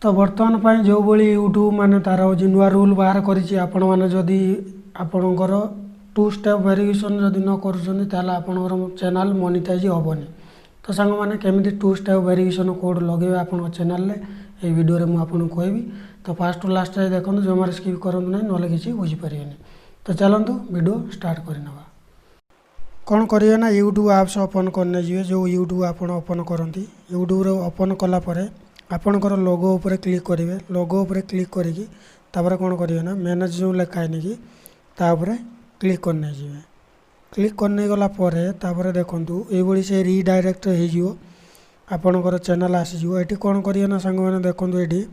तो बर्तमान पर जो भाई यूट्यूब माने तार हूँ नुआ रूल बाहर करी आपण मैंने जदि आपणकर 2 स्टेप वेरिफिकेशन जदि न कर आपणकर चैनल मोनेटाइज हेनी। तो सांग मैंने केमी 2 स्टेप वेरिफिकेशन कोड लगे आप चैनल ये वीडियो मुझे कहबी। तो फास्ट टू लास्ट जाए देखो जो मारे स्किप करूँ ना ना कि बुझीपारे। तो चलतु वीडियो स्टार्ट करना। कौन करेंगे ना यूट्यूब ऐप्स ओपन करने जी जो यूट्यूब आप ओपन करती यूट्यूब ओपन कलापर आपणकर लोगो उपरे क्लिक करेंगे। लोगो उपरे क्लिक करिकी तापर कौन करेंगे ना मैनेज जो लिखाए कि तापर क्लिक करने जी। क्लिक करने गलापर तापर देखूँ ये से रिडायरेक्ट हो आपणकर चैनल आसीज। ये कौन करेंगे ना सांग मैंने देखूँ ये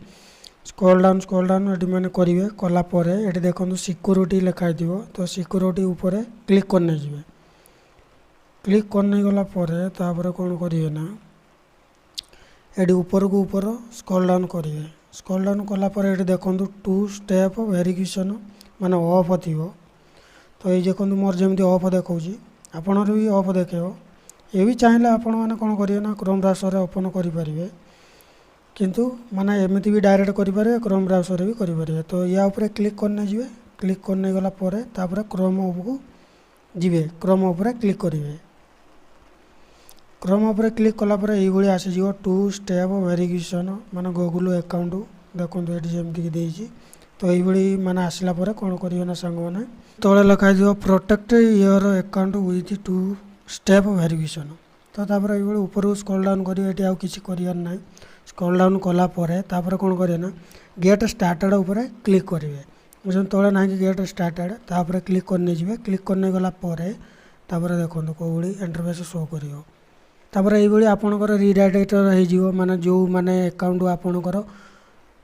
स्क्रॉल डाउन ये मैंने करेंगे कलापर ये देखूँ सिक्योरिटी लिखाई थो। तो सिक्योरिटी उपरे क्लिक करने जी। क्लिक करने गलापर तापर कौन करेंगे ना ये ऊपर को ऊपर स्क्रॉल डाउन करेंगे। स्क्रॉल डाउन कलापर ये देखूँ 2 स्टेप वेरिफिकेशन माने ऑफ थी। तो ये देखो मोर जमी ऑफ देखा आपड़ भी ऑफ देखे। ये भी चाहिए आपण मैंने कौन करेंगे ना क्रोम ब्राउजर ओपन करेंगे किंतु माने एमती भी डायरेक्ट करेंगे क्रोम ब्राउजर भी करेंगे। तो या ऊपर क्लिक करने जी। क्लिक करने गलापर तापर क्रोम को जी क्रोम उपरे क्लिक करेंगे। क्रोम उपरे क्लिक कलापर ये आसीज 2 स्टेप वेरिफिकेशन माने गूगल अकाउंट देखो ये जमीक। तो ये माने आसला कौन करेंगे ना सांग मैंने तले लिखाई protect your account with 2 step verification. तो तापर ये ऊपर स्क्रॉल डाउन करेंगे ये किसी करार ना। स्क्रॉल डाउन कलापर तापर कौन करेंगे ना गेट स्टार्टेड उपरे क्लिक करेंगे। जो तले ना कि गेट स्टार्टेड तापर क्लिक करने जी। क्लिक करने गलापर तापर देखो कौड़ी इंटरफेस शो कर तापर ये आपणकर रिडायरेक्ट हो माने जो माने अकाउंट आपणकर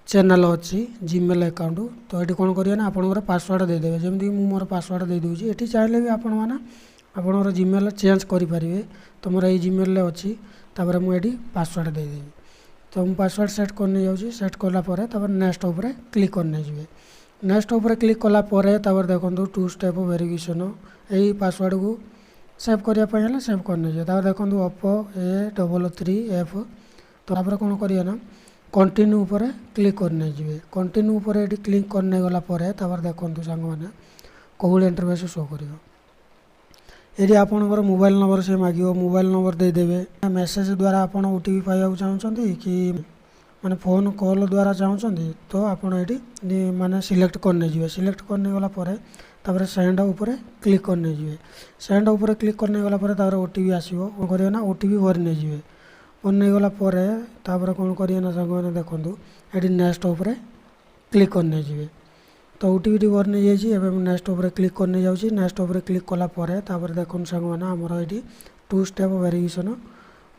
चैनल अच्छी जीमेल अकाउंट। तो ये कौन करेंगे ना आपणकर पासवर्ड देदेवे जमीक मोर पासवर्ड दे दूँगी। ये चाहिए भी आपण मैंने आपणकर जीमेल चेंज करेंगे। तो मोर ये जीमेल अच्छी तापर मुझे पासवर्ड देदेवी। तो मुझे पासवर्ड सेट करने जाऊँगी। सेट कलापर तापर नेक्स्ट उपरे क्लिक करने जी। नेक्स्ट उपरे क्लिक कलापर तापर देखो 2 स्टेप वेरिफिकेशन यही पासवर्ड को सेव करने सेव करने जी। देखो ओप्पो A33F। तो तापर कौन करेंगे ना कंटिन्यू उपरे क्लिक करने जी। कंटिन्यू उपरे ये क्लिक करने गलापर तापर देखो सांग मैंने कौड़ी इंटरफेस शो कर ये आपणकर मोबाइल नंबर से मांग मोबाइल नंबर देदेवे। मेसेज द्वारा आप OTP पाइबा चाहते कि माने फोन कॉल द्वारा चाहते तो आपड़ ये माने सिलेक्ट करने जी। सिलेक्ट करने गलापर तापर सेंड उपरे क्लिक करने जी। सेंड उपरे क्लिक करने गलापर तापर OTP आसो कौन करेंगे ना OTP भरने जी। भरने गलापर तापर कौन करेंगे ना सांग मैंने देखूँ ये नेक्स्ट उपरे क्लिक करने जी। तो OTP टी भरने जाइए नेक्स्ट उपरे क्लिक करने जाऊँगी। नेक्स्ट उपरे क्लिक कलापर तापर देखो सांग मैंने आमर ये 2 स्टेप वेरिफिकेशन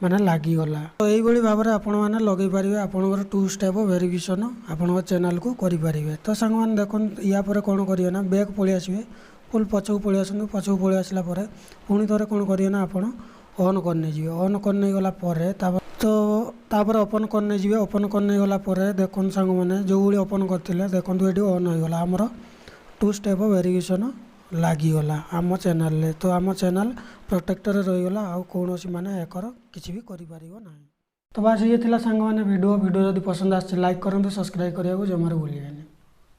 माने लागिगला। तो यही भाव में आपण मैंने लगे पारे आपंकर 2 स्टेप वेरिफिकेशन आपण चैनल को करेंगे। तो सांग मैंने देखो या कौन करेंगे ना बैक पलि आसवे फुल पछक पलि आसतु। पछक पलि आसला पुणी थे कौन करेंगे ना आप ऑन करने जी। ऑन करने गलापर तो तापर ओपन करने जी। ओपन करने गलापर देखो सांग मैंने जो भाई ओपन करते देखो ये ऑन होगा आमर 2 स्टेप वेरिफिकेशन लागिगला आम चैनल। तो आम चैनल प्रोटेक्टर रहीगला आ कौन माने एकर किसी भी करें। तो बस ये सांग मैंने वीडियो जब पसंद आसे लाइक करूँ सब्सक्राइब करने को जमार भूलिए।